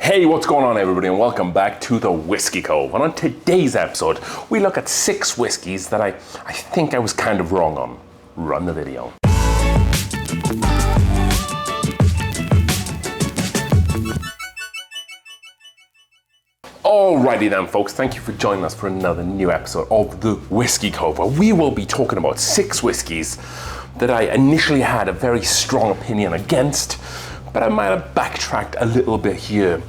Hey, what's going on everybody, and welcome back to the Whiskey Cove. And on today's episode, we look at 6 whiskeys that I think I was kind of wrong on. Run the video. Alrighty then folks, thank you for joining us for another new episode of the Whiskey Cove, where we will be talking about 6 whiskeys that I initially had a very strong opinion against, but I might have backtracked a little bit here.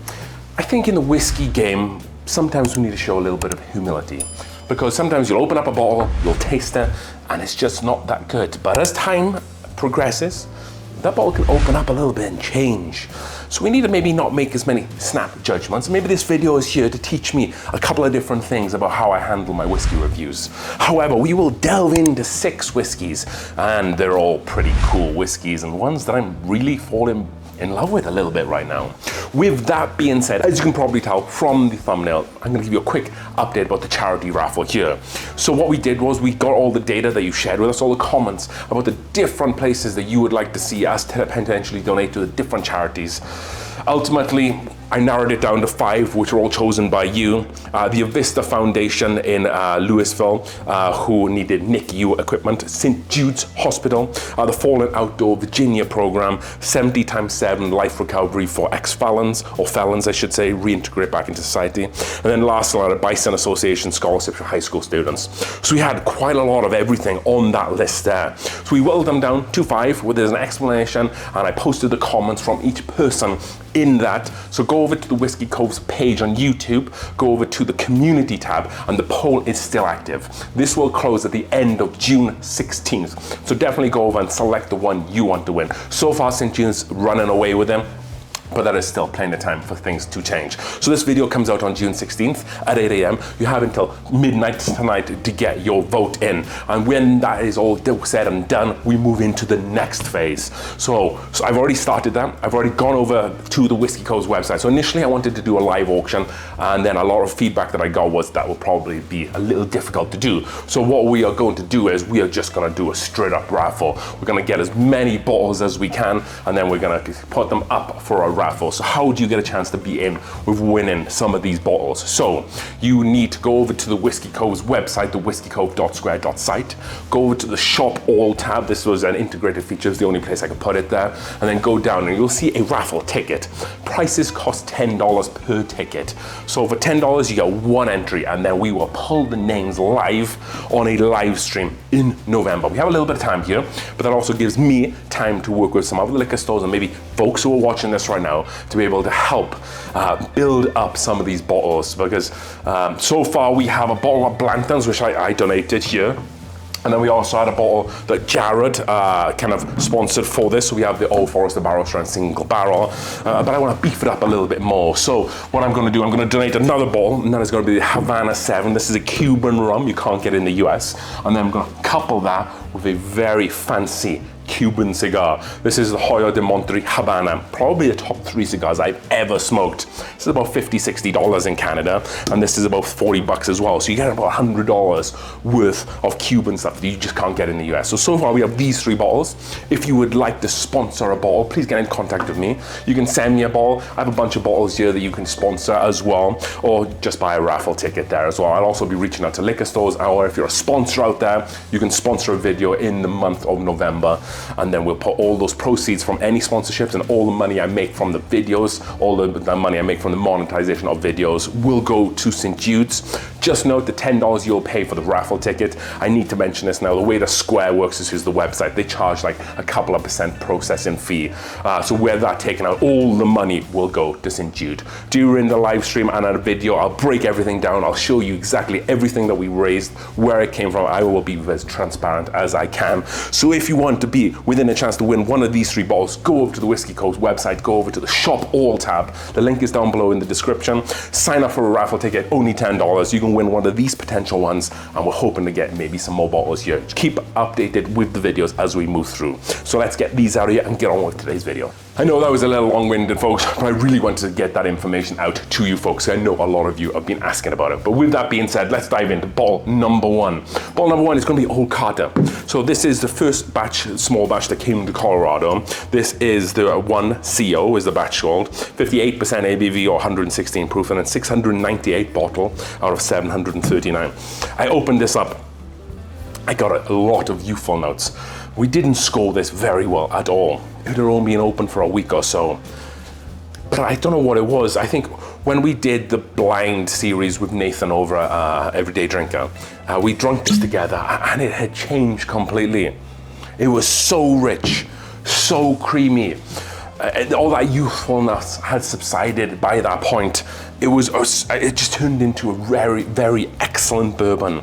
I think in the whiskey game, sometimes we need to show a little bit of humility, because sometimes you'll open up a bottle, you'll taste it, and it's just not that good. But as time progresses, that bottle can open up a little bit and change. So we need to maybe not make as many snap judgments. Maybe this video is here to teach me a couple of different things about how I handle my whiskey reviews. However, we will delve into 6 whiskeys, and they're all pretty cool whiskeys and ones that I'm really falling in love with a little bit right now. With that being said, as you can probably tell from the thumbnail, I'm gonna give you a quick update about the charity raffle here. So what we did was we got all the data that you shared with us, all the comments about the different places that you would like to see us potentially donate to the different charities. Ultimately, I narrowed it down to 5, which were all chosen by you. The Avista Foundation in Louisville, who needed NICU equipment, St. Jude's Hospital, the Fallen Outdoor Virginia program, 70x7 life recovery for ex-felons, or felons I should say, reintegrate back into society. And then last, the Bison Association scholarships for high school students. So we had quite a lot of everything on that list there. So we whittled them down to 5, where there's an explanation, and I posted the comments from each person in that. So go over to the Whiskey Cove's page on YouTube, go over to the community tab, and the poll is still active. This will close at the end of June 16th. So definitely go over and select the one you want to win. So far, St. Jude's running away with them, but there is still plenty of time for things to change. So this video comes out on June 16th at 8 a.m. You have until midnight tonight to get your vote in. And when that is all said and done, we move into the next phase. So I've already started that. I've already gone over to the Whiskey Cove's website. So initially I wanted to do a live auction, and then a lot of feedback that I got was that would probably be a little difficult to do. So what we are going to do is we are just gonna do a straight up raffle. We're gonna get as many bottles as we can, and then we're gonna put them up for a raffle. So how do you get a chance to be in with winning some of these bottles? So you need to go over to the Whiskey Cove's website, thewhiskeycove.square.site, go over to the shop all tab. This was an integrated feature, it's the only place I could put it there, and then go down and you'll see a raffle ticket. Prices cost $10 per ticket. So for $10 you get 1 entry, and then we will pull the names live on a live stream in November. We have a little bit of time here, but that also gives me time to work with some other liquor stores and maybe folks who are watching this right now to be able to help build up some of these bottles, because so far we have a bottle of Blandon's, which I donated here. And then we also had a bottle that Jared kind of sponsored for this. So we have the Old Forester Barrel Strength Single Barrel, but I want to beef it up a little bit more. So what I'm going to do, I'm going to donate another bottle, and that is going to be the Havana 7. This is a Cuban rum you can't get in the US. And then I'm going to couple that with a very fancy Cuban cigar. This is the Hoyo de Monterrey Habana, probably the top 3 cigars I've ever smoked. This is about $50–60 in Canada, and this is about $40 as well. So you get about $100 worth of Cuban stuff that you just can't get in the US. So far we have these 3 bottles. If you would like to sponsor a bottle, please get in contact with me. You can send me a bottle. I have a bunch of bottles here that you can sponsor as well, or just buy a raffle ticket there as well. I'll also be reaching out to liquor stores, or if you're a sponsor out there, you can sponsor a video in the month of November. And then we'll put all those proceeds from any sponsorships and all the money I make from the videos, all the money I make from the monetization of videos will go to St. Jude's. Just note the $10 you'll pay for the raffle ticket. I need to mention this now. The way the Square works is here's the website. They charge like a couple of % processing fee. So where that taken out, all the money will go to St. Jude. During the live stream and at a video, I'll break everything down. I'll show you exactly everything that we raised, where it came from. I will be as transparent as I can. So if you want to be within a chance to win one of these 3 bottles, go over to the Whiskey Cove's website, go over to the shop all tab. The link is down below in the description. Sign up for a raffle ticket, only $10. You can win one of these potential ones, and we're hoping to get maybe some more bottles here. Keep updated with the videos as we move through. So let's get these out of here and get on with today's video. I know that was a little long-winded, folks, but I really wanted to get that information out to you folks. I know a lot of you have been asking about it. But with that being said, let's dive into bottle number one. Bottle number one is going to be Old Carter. So this is the first batch, small batch that came to Colorado. This is the 1CO, is the batch called. 58% ABV or 116 proof, and then 698 bottle out of 739. I opened this up. I got a lot of youthful notes. We didn't score this very well at all. It had only been open for a week or so. But I don't know what it was. I think when we did the blind series with Nathan over Everyday Drinker, we drank this together and it had changed completely. It was so rich, so creamy. All that youthfulness had subsided by that point. It just turned into a very, very excellent bourbon.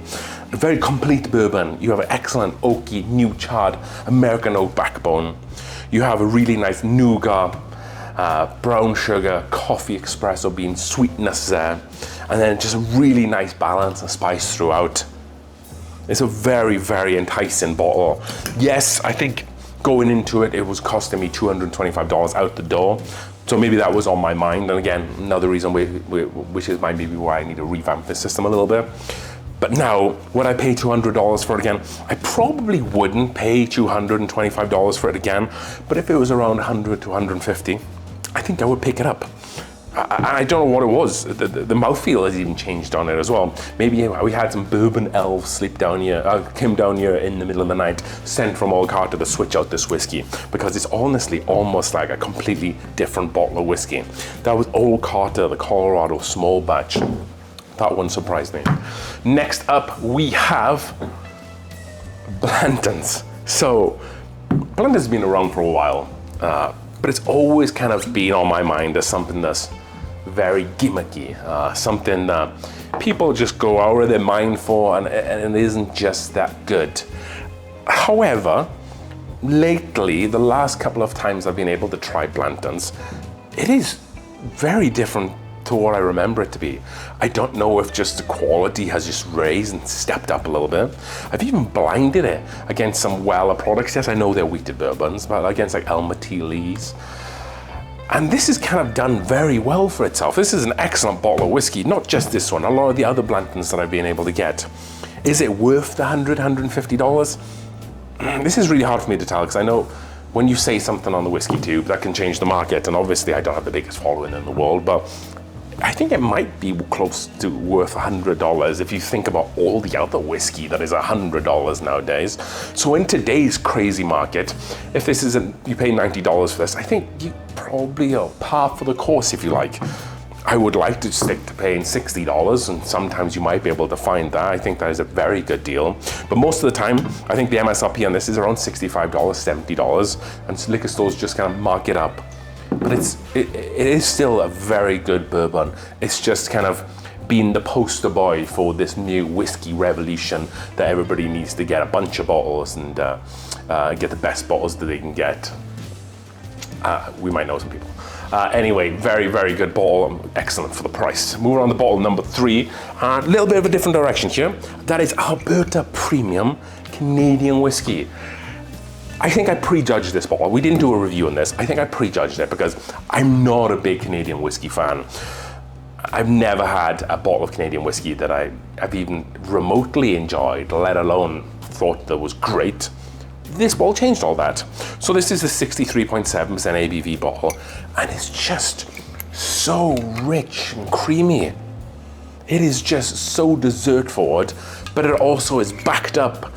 A very complete bourbon. You have an excellent oaky, new charred American oak backbone. You have a really nice nougat, brown sugar, coffee espresso bean sweetness there, and then just a really nice balance of spice throughout. It's a very, very enticing bottle. Yes, I think going into it, it was costing me $225 out the door. So maybe that was on my mind. And again, another reason which is maybe why I need to revamp this system a little bit. But now, would I pay $200 for it again? I probably wouldn't pay $225 for it again, but if it was around $100 to $150, I think I would pick it up. I don't know what it was. The mouthfeel has even changed on it as well. Maybe we had some bourbon elves came down here in the middle of the night, sent from Old Carter to switch out this whiskey, because it's honestly almost like a completely different bottle of whiskey. That was Old Carter, the Colorado small batch. That one surprised me. Next up, we have Blandon's. So, Blandon's been around for a while, but it's always kind of been on my mind as something that's very gimmicky, something that people just go out of their mind for, and it isn't just that good. However, lately, the last couple of times I've been able to try Blandon's, it is very different to what I remember it to be. I don't know if just the quality has just raised and stepped up a little bit. I've even blinded it against some Weller products. Yes, I know they're wheated bourbons, but against like Elmer T. Lee's. And this has kind of done very well for itself. This is an excellent bottle of whiskey, not just this one, a lot of the other Blandons that I've been able to get. Is it worth the $100, $150? This is really hard for me to tell, because I know when you say something on the Whiskey Tube, that can change the market, and obviously I don't have the biggest following in the world, but I think it might be close to worth $100 if you think about all the other whiskey that is $100 nowadays. So in today's crazy market, if this isn't, you pay $90 for this, I think you probably are par for the course, if you like. I would like to stick to paying $60, and sometimes you might be able to find that. I think that is a very good deal. But most of the time, I think the MSRP on this is around $65, $70, and liquor stores just kind of mark it up. But it is still a very good bourbon. It's just kind of been the poster boy for this new whiskey revolution that everybody needs to get a bunch of bottles and get the best bottles that they can get. We might know some people. Anyway, very, very good bottle. Excellent for the price. Moving on to bottle number 3. A little bit of a different direction here. That is Alberta Premium Canadian Whiskey. I think I prejudged this bottle. We didn't do a review on this. I think I prejudged it because I'm not a big Canadian whiskey fan. I've never had a bottle of Canadian whiskey that I've even remotely enjoyed, let alone thought that was great. This bottle changed all that. So this is a 63.7% ABV bottle, and it's just so rich and creamy. It is just so dessert forward, but it also is backed up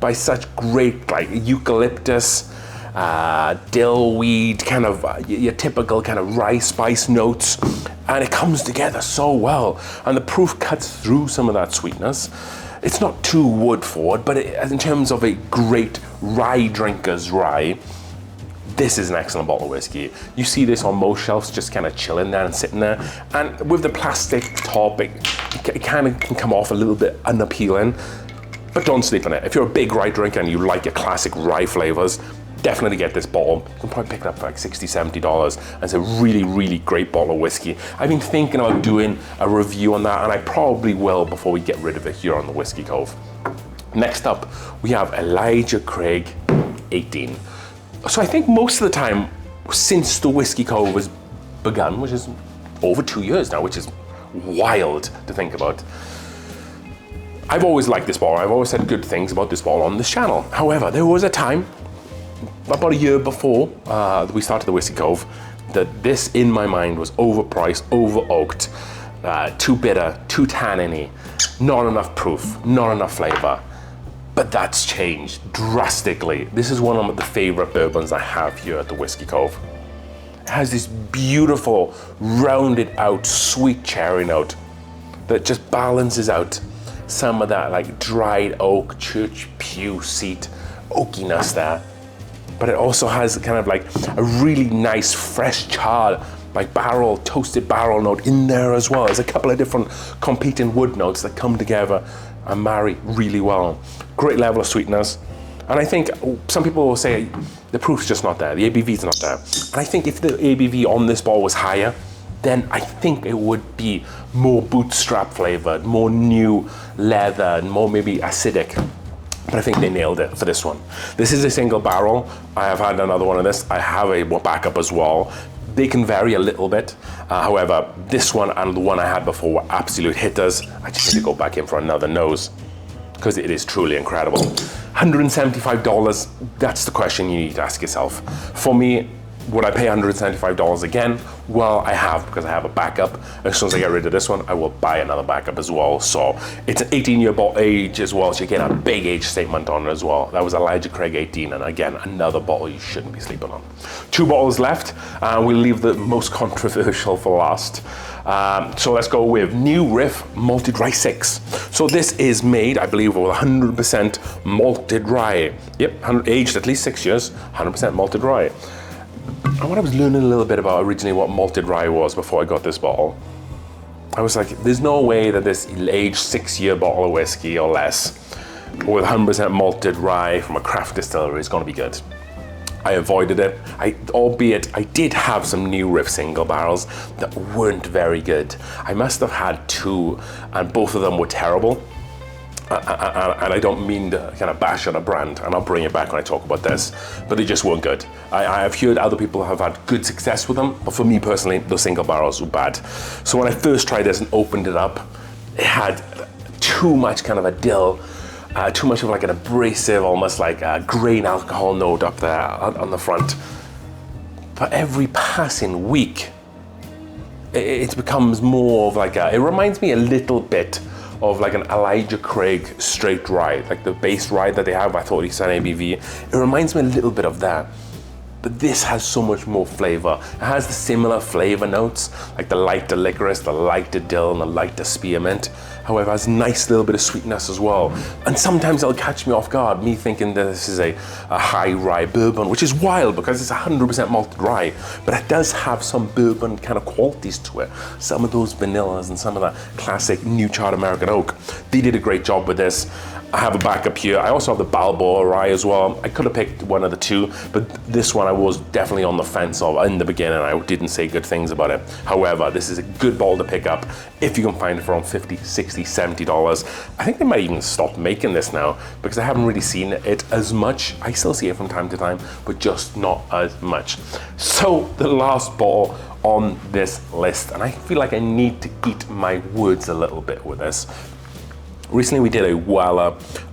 by such great like eucalyptus, dill weed, kind of your typical kind of rye spice notes, and it comes together so well. And the proof cuts through some of that sweetness. It's not too wood forward, but in terms of a great rye drinker's rye, this is an excellent bottle of whiskey. You see this on most shelves just kind of chilling there and sitting there. And with the plastic top, it kind of can come off a little bit unappealing, but don't sleep on it. If you're a big rye drinker and you like your classic rye flavors, definitely get this bottle. You can probably pick it up for like $60, $70. And it's a really, really great bottle of whiskey. I've been thinking about doing a review on that, and I probably will before we get rid of it here on the Whiskey Cove. Next up, we have Elijah Craig 18. So I think most of the time, since the Whiskey Cove has begun, which is over 2 years now, which is wild to think about. I've always liked this bottle. I've always said good things about this bottle on this channel. However, there was a time, about a year before we started the Whiskey Cove, that this, in my mind, was overpriced, over-oaked, too bitter, too tannin-y, not enough proof, not enough flavor. But that's changed drastically. This is one of the favorite bourbons I have here at the Whiskey Cove. It has this beautiful, rounded out, sweet cherry note that just balances out some of that like dried oak, church pew seat oakiness there. But it also has kind of like a really nice, fresh charred, like barrel, toasted barrel note in there as well. There's a couple of different competing wood notes that come together and marry really well. Great level of sweetness. And I think some people will say the proof's just not there, the ABV's not there. And I think if the ABV on this bottle was higher, then I think it would be more bootstrap flavored, more new leather, and more maybe acidic. But I think they nailed it for this one. This is a single barrel. I have had another one of this. I have a backup as well. They can vary a little bit. However, this one and the one I had before were absolute hitters. I just need to go back in for another nose because it is truly incredible. $175, that's the question you need to ask yourself. For me, would I pay $175 again? Well, I have, because I have a backup. As soon as I get rid of this one, I will buy another backup as well. So it's an 18-year bottle age as well, so you get a big age statement on it as well. That was Elijah Craig 18, and again, another bottle you shouldn't be sleeping on. 2 bottles left, and we'll leave the most controversial for last. So let's go with New Riff Malted Rye 6. So this is made, I believe, with 100% malted rye. Yep, aged at least 6 years, 100% malted rye. And when I was learning a little bit about originally what malted rye was before I got this bottle, I was like, there's no way that this aged 6-year bottle of whiskey or less with 100% malted rye from a craft distillery is going to be good. I avoided it, albeit I did have some New Riff single barrels that weren't very good. I must have had 2, and both of them were terrible. And I don't mean to kind of bash on a brand, and I'll bring it back when I talk about this, but they just weren't good. I have heard other people have had good success with them, but for me personally, those single barrels were bad. So when I first tried this and opened it up, it had too much kind of a dill, too much of like an abrasive, almost like a grain alcohol note up there on the front. But every passing week, it becomes more of like it reminds me a little bit of like an Elijah Craig straight rye, like the base rye that they have. I thought it's an ABV. It reminds me a little bit of that. But this has so much more flavor. It has the similar flavor notes, like the lighter licorice, the lighter dill, and the lighter spearmint. However, it has a nice little bit of sweetness as well. And sometimes it'll catch me off guard, me thinking that this is a high rye bourbon, which is wild because it's 100% malted rye, but it does have some bourbon kind of qualities to it. Some of those vanillas and some of that classic new charred American oak. They did a great job with this. I have a backup here. I also have the Balboa rye as well. I could have picked one of the 2, but this one I was definitely on the fence of in the beginning. I didn't say good things about it. However, this is a good bottle to pick up if you can find it for around $50, $60, $70. I think they might even stop making this now because I haven't really seen it as much. I still see it from time to time, but just not as much. So the last bottle on this list, and I feel like I need to eat my words a little bit with this. Recently we did a Weller,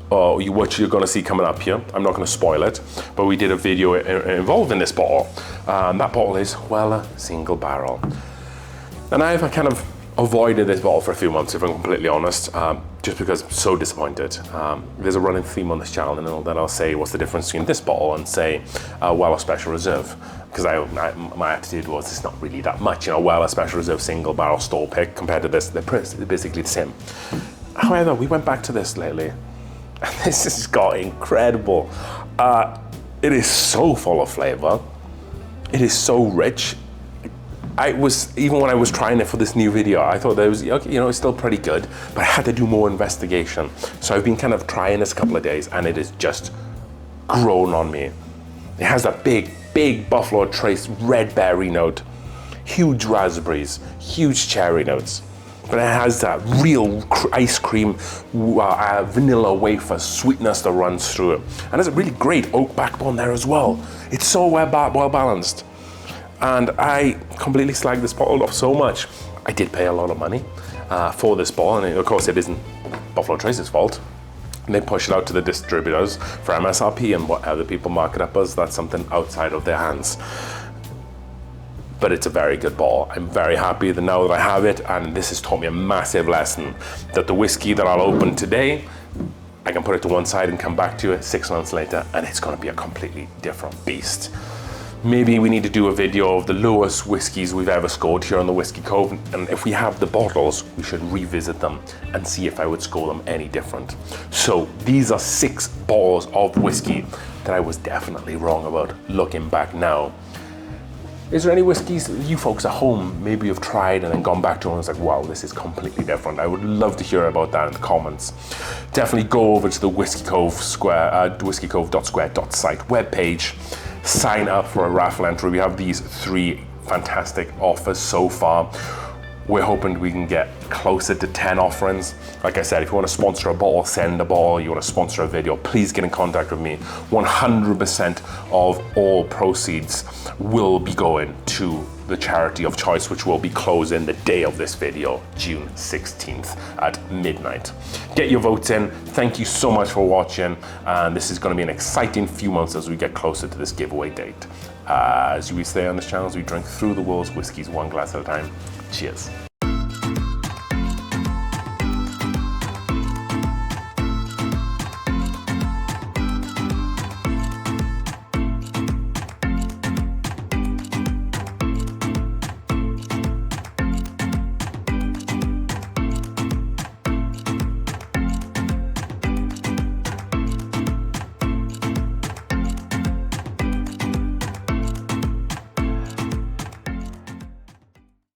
what you're going to see coming up here. I'm not going to spoil it, but we did a video involving this bottle. That bottle is Weller Single Barrel. And I've kind of avoided this bottle for a few months, if I'm completely honest, just because I'm so disappointed. There's a running theme on this channel, and then I'll say what's the difference between this bottle and say Weller Special Reserve. Because my attitude was it's not really that much, Weller Special Reserve Single Barrel store pick compared to this, they're basically the same. However, we went back to this lately, and this has got incredible. It is so full of flavor. It is so rich. Even when I was trying it for this new video, I thought that it was, okay, it's still pretty good, but I had to do more investigation. So I've been kind of trying this a couple of days, and it has just grown on me. It has that big Buffalo Trace red berry note, huge raspberries, huge cherry notes. But it has that real ice cream, vanilla wafer sweetness that runs through it. And there's a really great oak backbone there as well. It's so well balanced. and I completely slagged this bottle off so much. I did pay a lot of money for this bottle, and of course it isn't Buffalo Trace's fault. They push it out to the distributors for MSRP, and what other people mark it up as, that's something outside of their hands. But it's a very good bottle. I'm very happy that now that I have it, and this has taught me a massive lesson, that the whiskey that I'll open today, I can put it to one side and come back to it 6 months later, and it's gonna be a completely different beast. Maybe we need to do a video of the lowest whiskeys we've ever scored here on the Whiskey Cove, and if we have the bottles, we should revisit them and see if I would score them any different. So these are 6 bottles of whiskey that I was definitely wrong about looking back now. Is there any whiskeys that you folks at home maybe have tried and then gone back to and was like, wow, this is completely different? I would love to hear about that in the comments. Definitely go over to the Whiskey Cove whiskeycove.square.site webpage. Sign up for a raffle entry. We have these 3 fantastic offers so far. We're hoping we can get closer to 10 offerings. Like I said, if you want to sponsor a bottle, send a bottle. You want to sponsor a video, please get in contact with me. 100% of all proceeds will be going to the charity of choice, which will be closing the day of this video, June 16th at midnight. Get your votes in. Thank you so much for watching, and this is going to be an exciting few months as we get closer to this giveaway date. As we say on this channel, as we drink through the world's whiskeys one glass at a time. Cheers.